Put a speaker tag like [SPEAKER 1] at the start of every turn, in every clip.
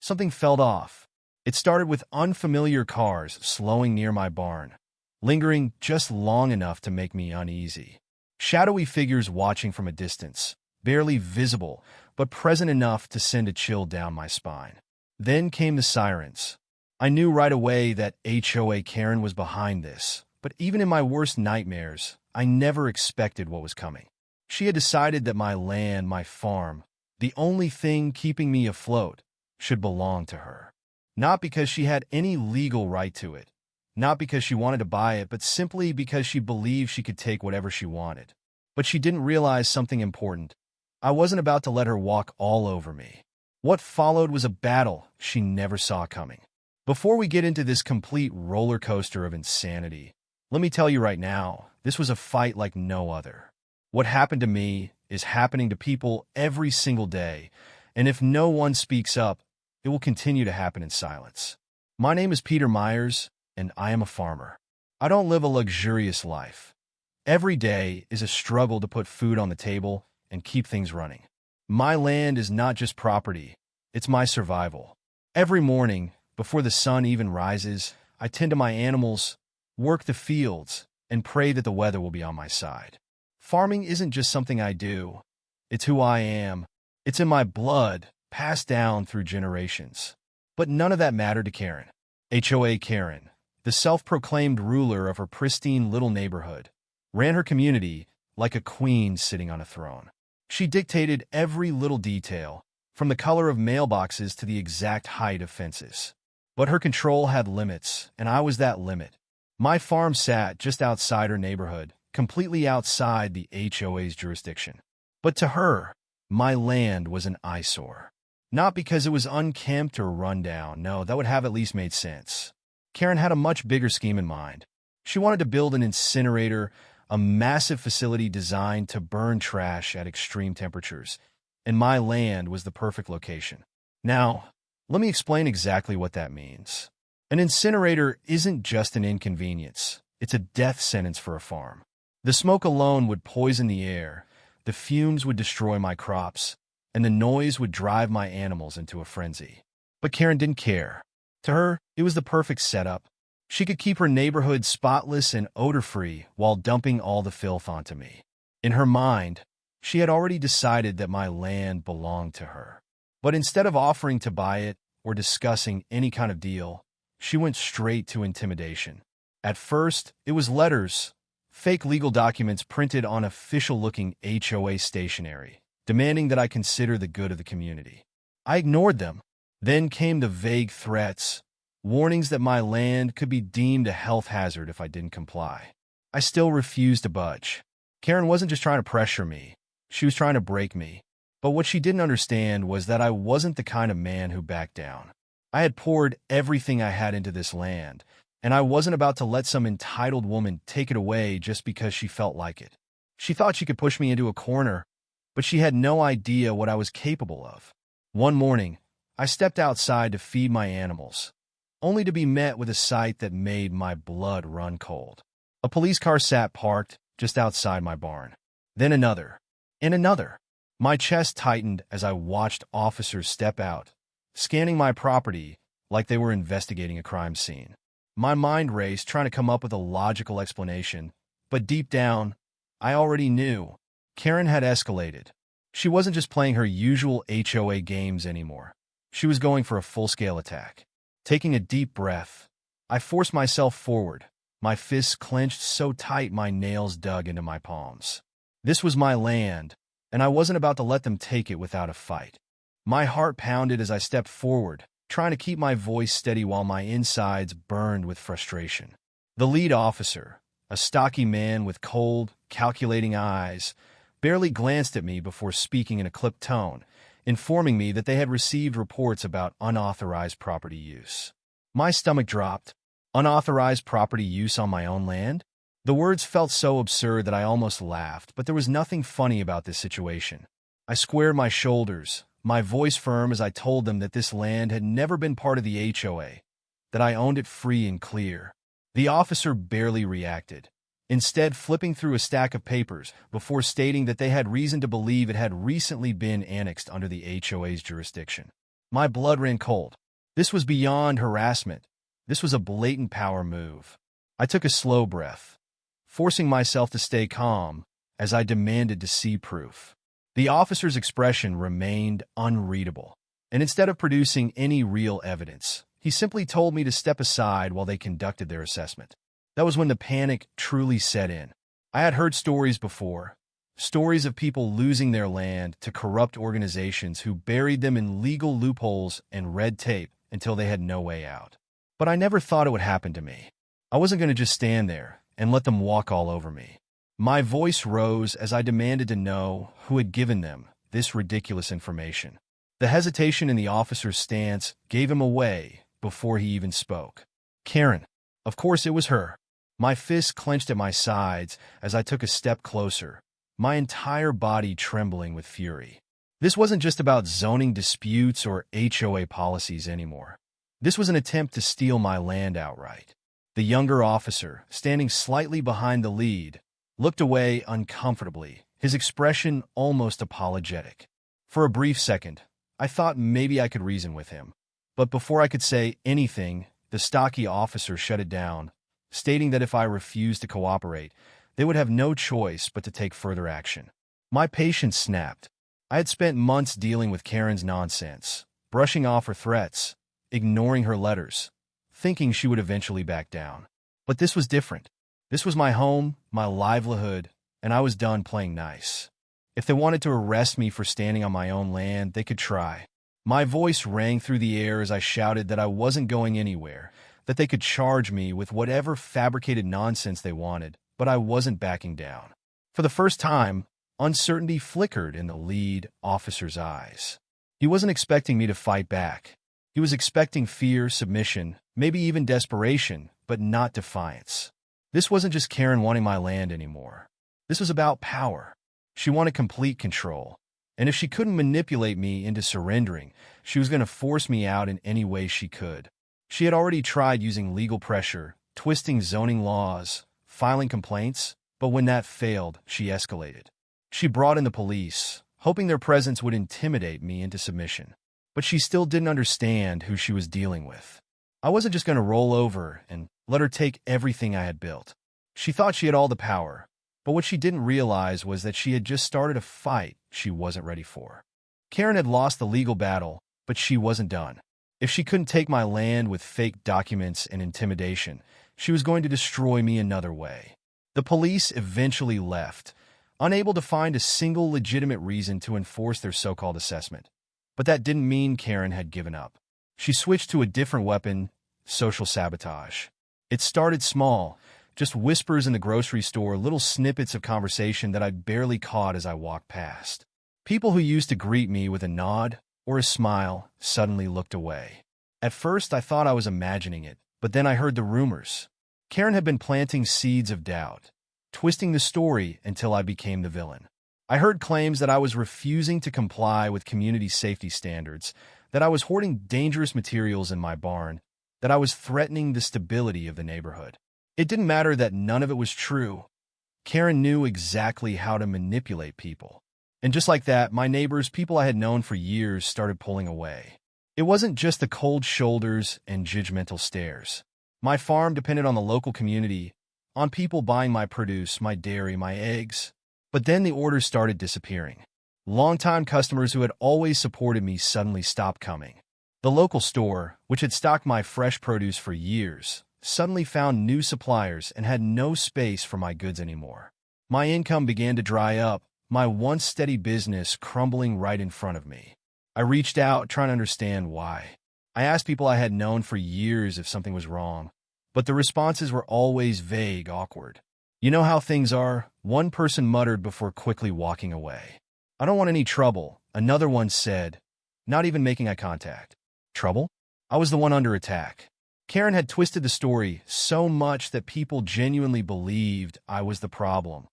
[SPEAKER 1] something felt off. It started with unfamiliar cars slowing near my barn, lingering just long enough to make me uneasy. Shadowy figures watching from a distance, barely visible, but present enough to send a chill down my spine. Then came the sirens. I knew right away that HOA Karen was behind this, but even in my worst nightmares, I never expected what was coming. She had decided that my land, my farm, the only thing keeping me afloat, should belong to her. Not because she had any legal right to it, not because she wanted to buy it, but simply because she believed she could take whatever she wanted. But she didn't realize something important. I wasn't about to let her walk all over me. What followed was a battle she never saw coming. Before we get into this complete roller coaster of insanity, let me tell you right now, this was a fight like no other. What happened to me is happening to people every single day, and if no one speaks up, it will continue to happen in silence. My name is Peter Myers, and I am a farmer. I don't live a luxurious life. Every day is a struggle to put food on the table and keep things running. My land is not just property, it's my survival. Every morning, before the sun even rises, I tend to my animals, work the fields, and pray that the weather will be on my side. Farming isn't just something I do. It's who I am. It's in my blood, passed down through generations. But none of that mattered to Karen. HOA Karen, the self-proclaimed ruler of her pristine little neighborhood, ran her community like a queen sitting on a throne. She dictated every little detail, from the color of mailboxes to the exact height of fences. But her control had limits, and I was that limit. My farm sat just outside her neighborhood, completely outside the HOA's jurisdiction. But to her, my land was an eyesore. Not because it was unkempt or run down. No, that would have at least made sense. Karen had a much bigger scheme in mind. She wanted to build an incinerator, a massive facility designed to burn trash at extreme temperatures, and my land was the perfect location. Now, let me explain exactly what that means. An incinerator isn't just an inconvenience. It's a death sentence for a farm. The smoke alone would poison the air, the fumes would destroy my crops, and the noise would drive my animals into a frenzy. But Karen didn't care. To her, it was the perfect setup. She could keep her neighborhood spotless and odor-free while dumping all the filth onto me. In her mind, she had already decided that my land belonged to her. But instead of offering to buy it or discussing any kind of deal, she went straight to intimidation. At first, it was letters, fake legal documents printed on official-looking HOA stationery, demanding that I consider the good of the community. I ignored them. Then came the vague threats, warnings that my land could be deemed a health hazard if I didn't comply. I still refused to budge. Karen wasn't just trying to pressure me. She was trying to break me. But what she didn't understand was that I wasn't the kind of man who backed down. I had poured everything I had into this land, and I wasn't about to let some entitled woman take it away just because she felt like it. She thought she could push me into a corner, but she had no idea what I was capable of. One morning, I stepped outside to feed my animals, only to be met with a sight that made my blood run cold. A police car sat parked just outside my barn. Then another, and another. My chest tightened as I watched officers step out, scanning my property like they were investigating a crime scene. My mind raced, trying to come up with a logical explanation, but deep down, I already knew. Karen had escalated. She wasn't just playing her usual HOA games anymore. She was going for a full-scale attack. Taking a deep breath, I forced myself forward, my fists clenched so tight my nails dug into my palms. This was my land, and I wasn't about to let them take it without a fight. My heart pounded as I stepped forward, trying to keep my voice steady while my insides burned with frustration. The lead officer, a stocky man with cold, calculating eyes, barely glanced at me before speaking in a clipped tone, informing me that they had received reports about unauthorized property use. My stomach dropped. Unauthorized property use on my own land? The words felt so absurd that I almost laughed, but there was nothing funny about this situation. I squared my shoulders, my voice firm as I told them that this land had never been part of the HOA, that I owned it free and clear. The officer barely reacted, instead flipping through a stack of papers before stating that they had reason to believe it had recently been annexed under the HOA's jurisdiction. My blood ran cold. This was beyond harassment. This was a blatant power move. I took a slow breath, forcing myself to stay calm as I demanded to see proof. The officer's expression remained unreadable, and instead of producing any real evidence, he simply told me to step aside while they conducted their assessment. That was when the panic truly set in. I had heard stories before, stories of people losing their land to corrupt organizations who buried them in legal loopholes and red tape until they had no way out. But I never thought it would happen to me. I wasn't going to just stand there and let them walk all over me. My voice rose as I demanded to know who had given them this ridiculous information. The hesitation in the officer's stance gave him away before he even spoke. Karen. Of course it was her. My fists clenched at my sides as I took a step closer, my entire body trembling with fury. This wasn't just about zoning disputes or HOA policies anymore. This was an attempt to steal my land outright. The younger officer, standing slightly behind the lead, looked away uncomfortably, his expression almost apologetic. For a brief second, I thought maybe I could reason with him. But before I could say anything, the stocky officer shut it down, stating that if I refused to cooperate, they would have no choice but to take further action. My patience snapped. I had spent months dealing with Karen's nonsense, brushing off her threats, ignoring her letters, thinking she would eventually back down. But this was different. This was my home, my livelihood, and I was done playing nice. If they wanted to arrest me for standing on my own land, they could try. My voice rang through the air as I shouted that I wasn't going anywhere, that they could charge me with whatever fabricated nonsense they wanted, but I wasn't backing down. For the first time, uncertainty flickered in the lead officer's eyes. He wasn't expecting me to fight back. He was expecting fear, submission, maybe even desperation, but not defiance. This wasn't just Karen wanting my land anymore. This was about power. She wanted complete control. And if she couldn't manipulate me into surrendering, she was going to force me out in any way she could. She had already tried using legal pressure, twisting zoning laws, filing complaints, but when that failed, she escalated. She brought in the police, hoping their presence would intimidate me into submission. But she still didn't understand who she was dealing with. I wasn't just going to roll over and let her take everything I had built. She thought she had all the power, but what she didn't realize was that she had just started a fight she wasn't ready for. Karen had lost the legal battle, but she wasn't done. If she couldn't take my land with fake documents and intimidation, she was going to destroy me another way. The police eventually left, unable to find a single legitimate reason to enforce their so-called assessment. But that didn't mean Karen had given up. She switched to a different weapon, social sabotage. It started small, just whispers in the grocery store, little snippets of conversation that I barely caught as I walked past. People who used to greet me with a nod or a smile suddenly looked away. At first, I thought I was imagining it, but then I heard the rumors. Karen had been planting seeds of doubt, twisting the story until I became the villain. I heard claims that I was refusing to comply with community safety standards, that I was hoarding dangerous materials in my barn, that I was threatening the stability of the neighborhood. It didn't matter that none of it was true. Karen knew exactly how to manipulate people. And just like that, my neighbors, people I had known for years, started pulling away. It wasn't just the cold shoulders and judgmental stares. My farm depended on the local community, on people buying my produce, my dairy, my eggs. But then the orders started disappearing. Longtime customers who had always supported me suddenly stopped coming. The local store, which had stocked my fresh produce for years, suddenly found new suppliers and had no space for my goods anymore. My income began to dry up, my once steady business crumbling right in front of me. I reached out, trying to understand why. I asked people I had known for years if something was wrong, but the responses were always vague, awkward. You know how things are, one person muttered before quickly walking away. I don't want any trouble, another one said, not even making eye contact. Trouble? I was the one under attack. Karen had twisted the story so much that people genuinely believed I was the problem,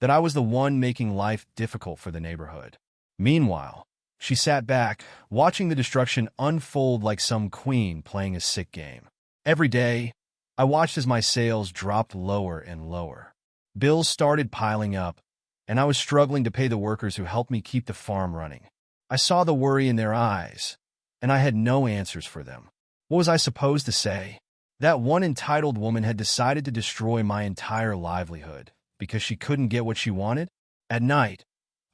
[SPEAKER 1] that I was the one making life difficult for the neighborhood. Meanwhile, she sat back, watching the destruction unfold like some queen playing a sick game. Every day, I watched as my sales dropped lower and lower. Bills started piling up, and I was struggling to pay the workers who helped me keep the farm running. I saw the worry in their eyes, and I had no answers for them. What was I supposed to say? That one entitled woman had decided to destroy my entire livelihood because she couldn't get what she wanted? At night,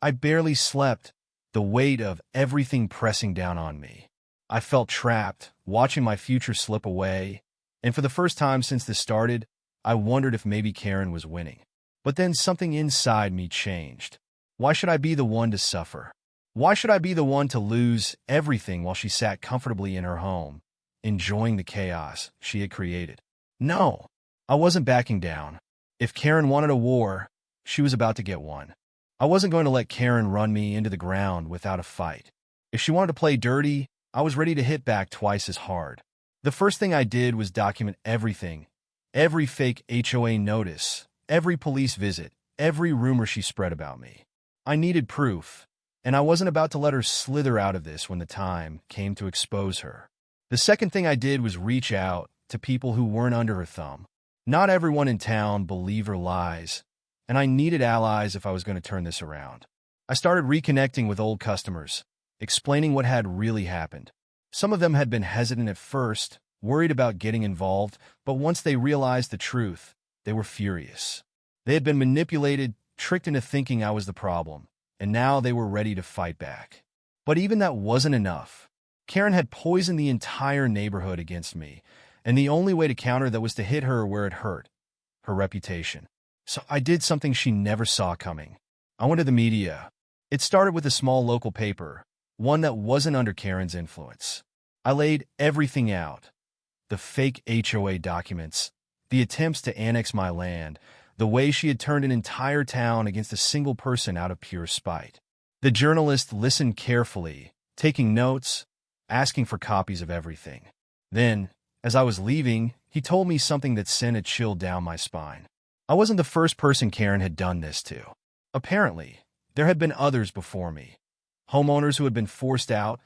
[SPEAKER 1] I barely slept, the weight of everything pressing down on me. I felt trapped, watching my future slip away, and for the first time since this started, I wondered if maybe Karen was winning. But then something inside me changed. Why should I be the one to suffer? Why should I be the one to lose everything while she sat comfortably in her home, enjoying the chaos she had created? No, I wasn't backing down. If Karen wanted a war, she was about to get one. I wasn't going to let Karen run me into the ground without a fight. If she wanted to play dirty, I was ready to hit back twice as hard. The first thing I did was document everything. Every fake HOA notice, every police visit, every rumor she spread about me. I needed proof, and I wasn't about to let her slither out of this when the time came to expose her. The second thing I did was reach out to people who weren't under her thumb. Not everyone in town believed her lies, and I needed allies if I was going to turn this around. I started reconnecting with old customers, explaining what had really happened. Some of them had been hesitant at first, worried about getting involved, but once they realized the truth, they were furious. They had been manipulated, tricked into thinking I was the problem, and now they were ready to fight back. But even that wasn't enough. Karen had poisoned the entire neighborhood against me, and the only way to counter that was to hit her where it hurt, her reputation. So I did something she never saw coming. I went to the media. It started with a small local paper, one that wasn't under Karen's influence. I laid everything out. The fake HOA documents, the attempts to annex my land, the way she had turned an entire town against a single person out of pure spite. The journalist listened carefully, taking notes, asking for copies of everything. Then, as I was leaving, he told me something that sent a chill down my spine. I wasn't the first person Karen had done this to. Apparently, there had been others before me. Homeowners who had been forced out,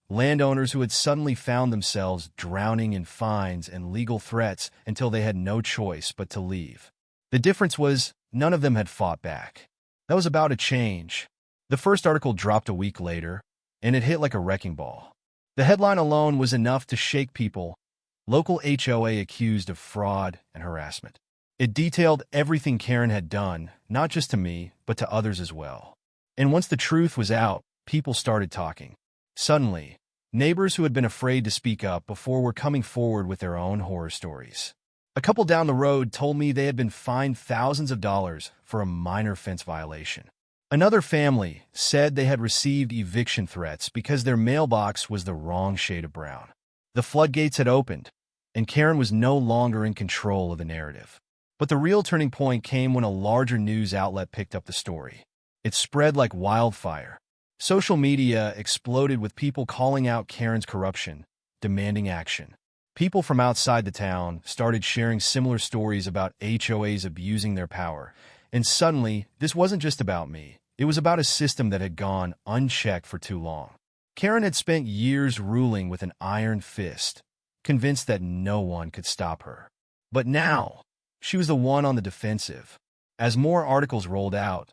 [SPEAKER 1] landowners who had suddenly found themselves drowning in fines and legal threats until they had no choice but to leave. The difference was, none of them had fought back. That was about to change. The first article dropped a week later, and it hit like a wrecking ball. The headline alone was enough to shake people. Local HOA accused of fraud and harassment. It detailed everything Karen had done, not just to me, but to others as well. And once the truth was out, people started talking. Suddenly, neighbors who had been afraid to speak up before were coming forward with their own horror stories. A couple down the road told me they had been fined thousands of dollars for a minor fence violation. Another family said they had received eviction threats because their mailbox was the wrong shade of brown. The floodgates had opened, and Karen was no longer in control of the narrative. But the real turning point came when a larger news outlet picked up the story. It spread like wildfire. Social media exploded with people calling out Karen's corruption, demanding action. People from outside the town started sharing similar stories about HOAs abusing their power. And suddenly, this wasn't just about me. It was about a system that had gone unchecked for too long. Karen had spent years ruling with an iron fist, convinced that no one could stop her. But now, she was the one on the defensive. As more articles rolled out,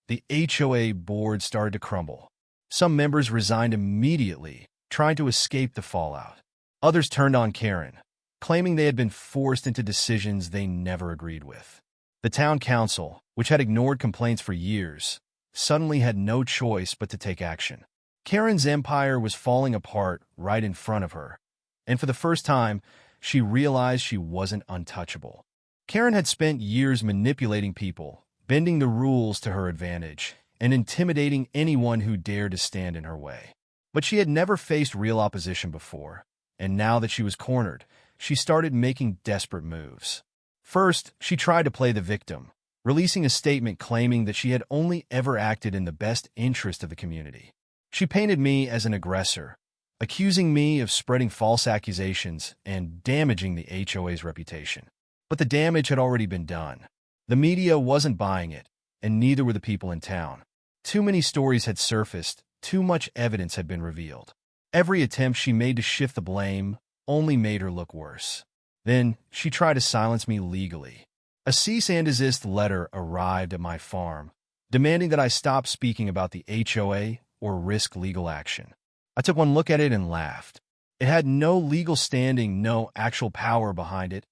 [SPEAKER 1] the HOA board started to crumble. Some members resigned immediately, trying to escape the fallout. Others turned on Karen, claiming they had been forced into decisions they never agreed with. The town council, which had ignored complaints for years, suddenly had no choice but to take action. Karen's empire was falling apart right in front of her, and for the first time, she realized she wasn't untouchable. Karen had spent years manipulating people, bending the rules to her advantage, and intimidating anyone who dared to stand in her way. But she had never faced real opposition before, and now that she was cornered, she started making desperate moves. First, she tried to play the victim, releasing a statement claiming that she had only ever acted in the best interest of the community. She painted me as an aggressor, accusing me of spreading false accusations and damaging the HOA's reputation. But the damage had already been done. The media wasn't buying it, and neither were the people in town. Too many stories had surfaced, too much evidence had been revealed. Every attempt she made to shift the blame only made her look worse. Then, she tried to silence me legally. A cease and desist letter arrived at my farm, demanding that I stop speaking about the HOA or risk legal action. I took one look at it and laughed. It had no legal standing, no actual power behind it.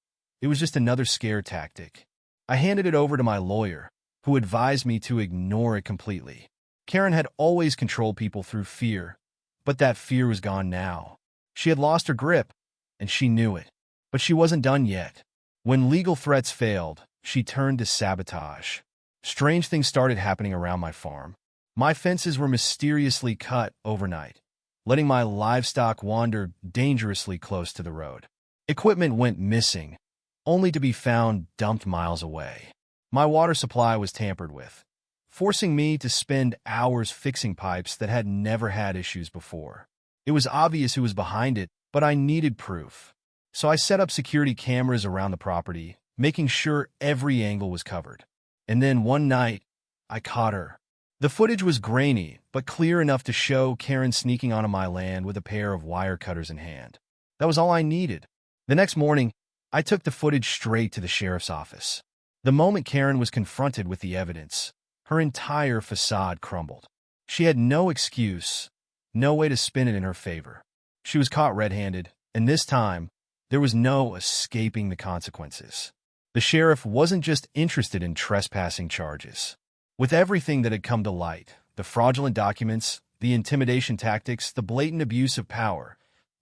[SPEAKER 1] It was just another scare tactic. I handed it over to my lawyer, who advised me to ignore it completely. Karen had always controlled people through fear, but that fear was gone now. She had lost her grip, and she knew it. But she wasn't done yet. When legal threats failed, she turned to sabotage. Strange things started happening around my farm. My fences were mysteriously cut overnight, letting my livestock wander dangerously close to the road. Equipment went missing, only to be found dumped miles away. My water supply was tampered with, forcing me to spend hours fixing pipes that had never had issues before. It was obvious who was behind it, but I needed proof. So I set up security cameras around the property, making sure every angle was covered. And then one night, I caught her. The footage was grainy, but clear enough to show Karen sneaking onto my land with a pair of wire cutters in hand. That was all I needed. The next morning, I took the footage straight to the sheriff's office. The moment Karen was confronted with the evidence, her entire facade crumbled. She had no excuse, no way to spin it in her favor. She was caught red-handed, and this time, there was no escaping the consequences. The sheriff wasn't just interested in trespassing charges. With everything that had come to light, the fraudulent documents, the intimidation tactics, the blatant abuse of power,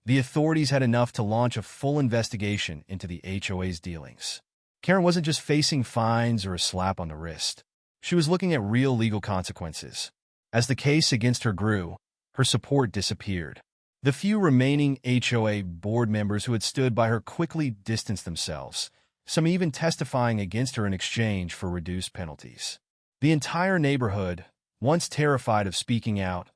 [SPEAKER 1] the authorities had enough to launch a full investigation into the HOA's dealings. Karen wasn't just facing fines or a slap on the wrist. She was looking at real legal consequences. As the case against her grew, her support disappeared. The few remaining HOA board members who had stood by her quickly distanced themselves, some even testifying against her in exchange for reduced penalties. The entire neighborhood, once terrified of speaking out,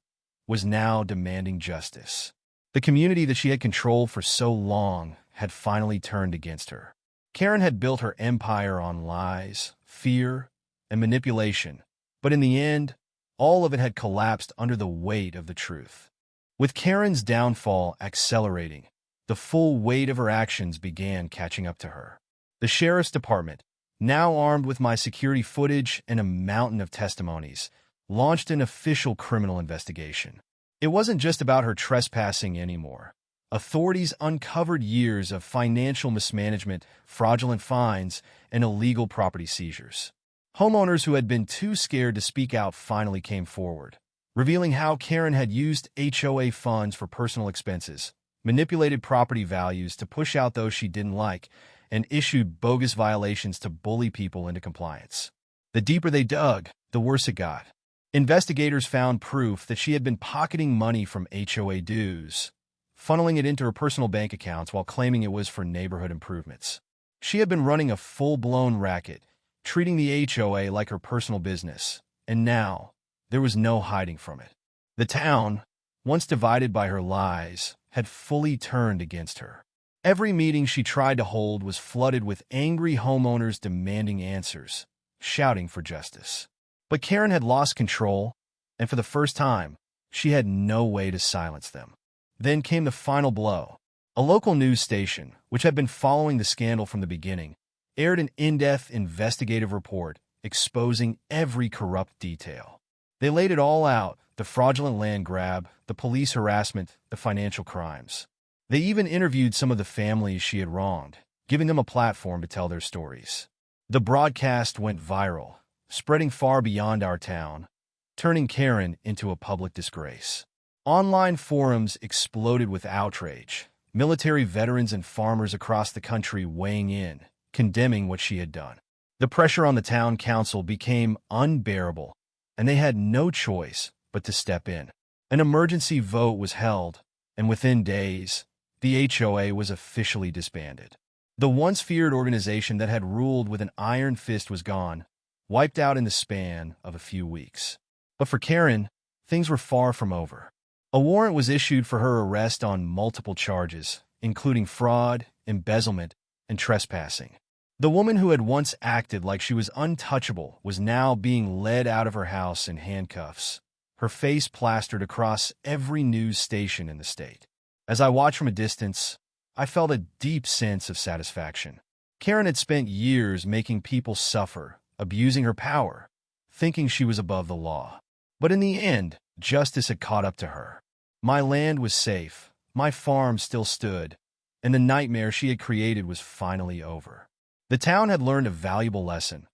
[SPEAKER 1] was now demanding justice. The community that she had controlled for so long had finally turned against her. Karen had built her empire on lies, fear, and manipulation, but in the end, all of it had collapsed under the weight of the truth. With Karen's downfall accelerating, the full weight of her actions began catching up to her. The sheriff's department, now armed with my security footage and a mountain of testimonies, launched an official criminal investigation. It wasn't just about her trespassing anymore. Authorities uncovered years of financial mismanagement, fraudulent fines, and illegal property seizures. Homeowners who had been too scared to speak out finally came forward, revealing how Karen had used HOA funds for personal expenses, manipulated property values to push out those she didn't like, and issued bogus violations to bully people into compliance. The deeper they dug, the worse it got. Investigators found proof that she had been pocketing money from HOA dues, funneling it into her personal bank accounts while claiming it was for neighborhood improvements. She had been running a full-blown racket, treating the HOA like her personal business, and now there was no hiding from it. The town, once divided by her lies, had fully turned against her. Every meeting she tried to hold was flooded with angry homeowners demanding answers, shouting for justice. But Karen had lost control, and for the first time, she had no way to silence them. Then came the final blow. A local news station, which had been following the scandal from the beginning, aired an in-depth investigative report exposing every corrupt detail. They laid it all out: the fraudulent land grab, the police harassment, the financial crimes. They even interviewed some of the families she had wronged, giving them a platform to tell their stories. The broadcast went viral, spreading far beyond our town, turning Karen into a public disgrace. Online forums exploded with outrage, military veterans and farmers across the country weighing in, condemning what she had done. The pressure on the town council became unbearable, and they had no choice but to step in. An emergency vote was held, and within days, the HOA was officially disbanded. The once feared organization that had ruled with an iron fist was gone, wiped out in the span of a few weeks. But for Karen, things were far from over. A warrant was issued for her arrest on multiple charges, including fraud, embezzlement, and trespassing. The woman who had once acted like she was untouchable was now being led out of her house in handcuffs, her face plastered across every news station in the state. As I watched from a distance, I felt a deep sense of satisfaction. Karen had spent years making people suffer, abusing her power, thinking she was above the law. But in the end, justice had caught up to her. My land was safe, my farm still stood, and the nightmare she had created was finally over. The town had learned a valuable lesson.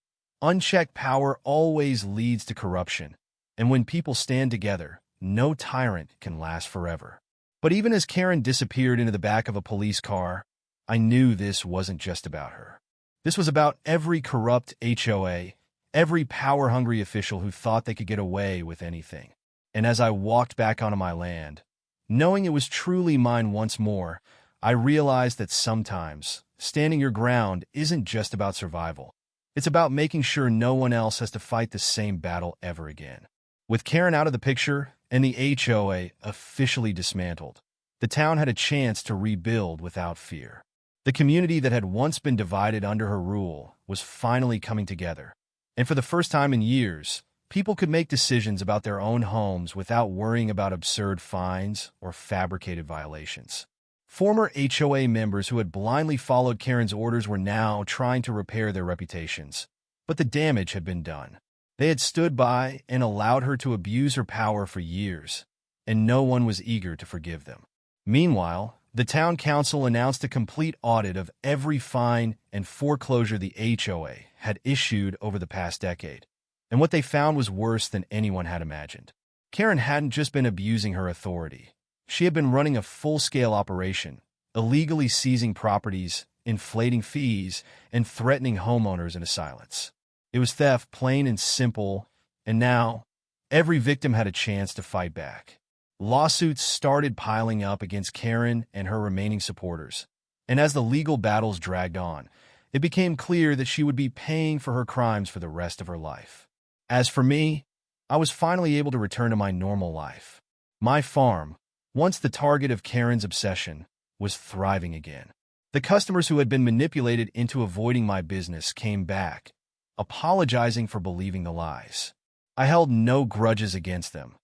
[SPEAKER 1] Unchecked power always leads to corruption, and when people stand together, no tyrant can last forever. But even as Karen disappeared into the back of a police car, I knew this wasn't just about her. This was about every corrupt HOA, every power-hungry official who thought they could get away with anything. And as I walked back onto my land, knowing it was truly mine once more, I realized that sometimes standing your ground isn't just about survival. It's about making sure no one else has to fight the same battle ever again. With Karen out of the picture and the HOA officially dismantled, the town had a chance to rebuild without fear. The community that had once been divided under her rule was finally coming together. And for the first time in years, people could make decisions about their own homes without worrying about absurd fines or fabricated violations. Former HOA members who had blindly followed Karen's orders were now trying to repair their reputations. But the damage had been done. They had stood by and allowed her to abuse her power for years, and no one was eager to forgive them. Meanwhile, the town council announced a complete audit of every fine and foreclosure the HOA had issued over the past decade. And what they found was worse than anyone had imagined. Karen hadn't just been abusing her authority. She had been running a full-scale operation, illegally seizing properties, inflating fees, and threatening homeowners into silence. It was theft, plain and simple, and now every victim had a chance to fight back. Lawsuits started piling up against Karen and her remaining supporters, and as the legal battles dragged on, it became clear that she would be paying for her crimes for the rest of her life. As for me, I was finally able to return to my normal life. My farm, once the target of Karen's obsession, was thriving again. The customers who had been manipulated into avoiding my business came back, apologizing for believing the lies. I held no grudges against them.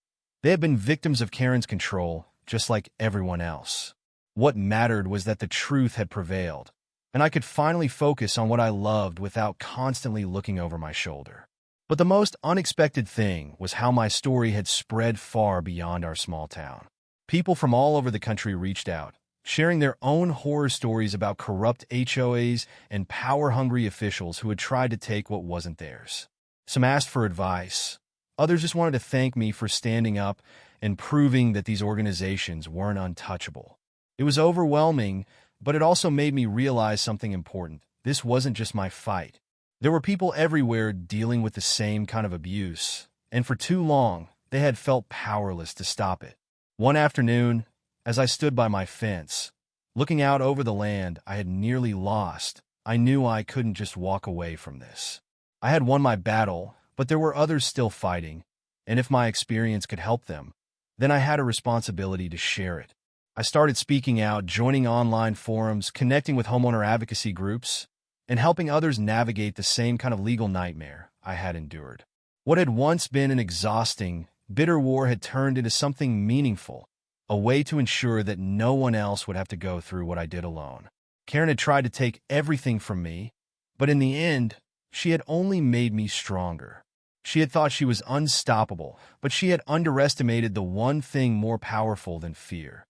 [SPEAKER 1] They had been victims of Karen's control, just like everyone else. What mattered was that the truth had prevailed, and I could finally focus on what I loved without constantly looking over my shoulder. But the most unexpected thing was how my story had spread far beyond our small town. People from all over the country reached out, sharing their own horror stories about corrupt HOAs and power-hungry officials who had tried to take what wasn't theirs. Some asked for advice. Others just wanted to thank me for standing up and proving that these organizations weren't untouchable. It was overwhelming, but it also made me realize something important. This wasn't just my fight. There were people everywhere dealing with the same kind of abuse, and for too long, they had felt powerless to stop it. One afternoon, as I stood by my fence, looking out over the land I had nearly lost, I knew I couldn't just walk away from this. I had won my battle, but there were others still fighting, and if my experience could help them, then I had a responsibility to share it. I started speaking out, joining online forums, connecting with homeowner advocacy groups, and helping others navigate the same kind of legal nightmare I had endured. What had once been an exhausting, bitter war had turned into something meaningful, a way to ensure that no one else would have to go through what I did alone. Karen had tried to take everything from me, but in the end, she had only made me stronger. She had thought she was unstoppable, but she had underestimated the one thing more powerful than fear: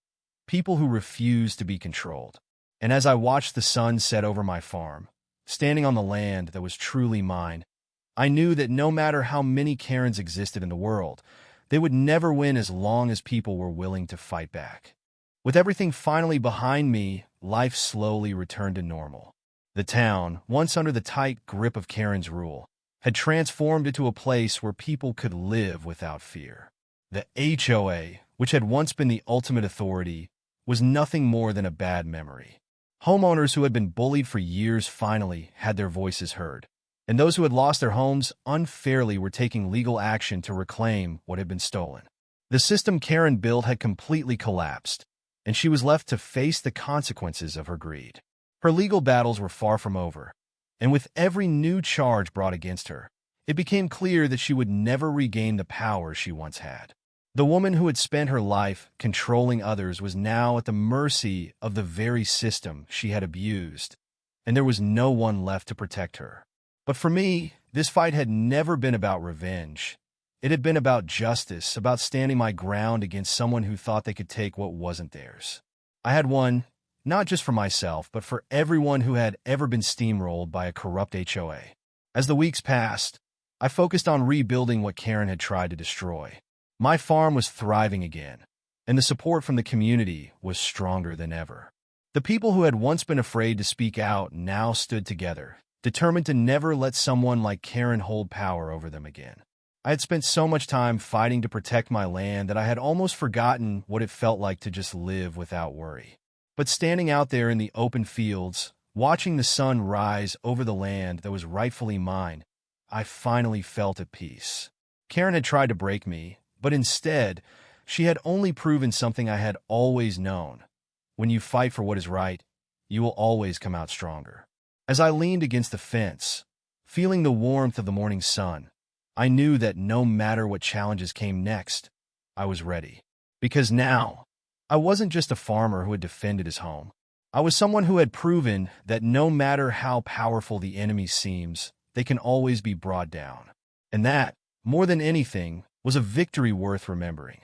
[SPEAKER 1] people who refused to be controlled. And as I watched the sun set over my farm, standing on the land that was truly mine, I knew that no matter how many Karens existed in the world, they would never win as long as people were willing to fight back. With everything finally behind me, life slowly returned to normal. The town, once under the tight grip of Karen's rule, had transformed into a place where people could live without fear. The HOA, which had once been the ultimate authority, was nothing more than a bad memory. Homeowners who had been bullied for years finally had their voices heard, and those who had lost their homes unfairly were taking legal action to reclaim what had been stolen. The system Karen built had completely collapsed, and she was left to face the consequences of her greed. Her legal battles were far from over, and with every new charge brought against her, it became clear that she would never regain the power she once had. The woman who had spent her life controlling others was now at the mercy of the very system she had abused, and there was no one left to protect her. But for me, this fight had never been about revenge. It had been about justice, about standing my ground against someone who thought they could take what wasn't theirs. I had won, not just for myself, but for everyone who had ever been steamrolled by a corrupt HOA. As the weeks passed, I focused on rebuilding what Karen had tried to destroy. My farm was thriving again, and the support from the community was stronger than ever. The people who had once been afraid to speak out now stood together, determined to never let someone like Karen hold power over them again. I had spent so much time fighting to protect my land that I had almost forgotten what it felt like to just live without worry. But standing out there in the open fields, watching the sun rise over the land that was rightfully mine, I finally felt at peace. Karen had tried to break me, but instead, she had only proven something I had always known. When you fight for what is right, you will always come out stronger. As I leaned against the fence, feeling the warmth of the morning sun, I knew that no matter what challenges came next, I was ready. Because now, I wasn't just a farmer who had defended his home. I was someone who had proven that no matter how powerful the enemy seems, they can always be brought down. And that, more than anything, was a victory worth remembering.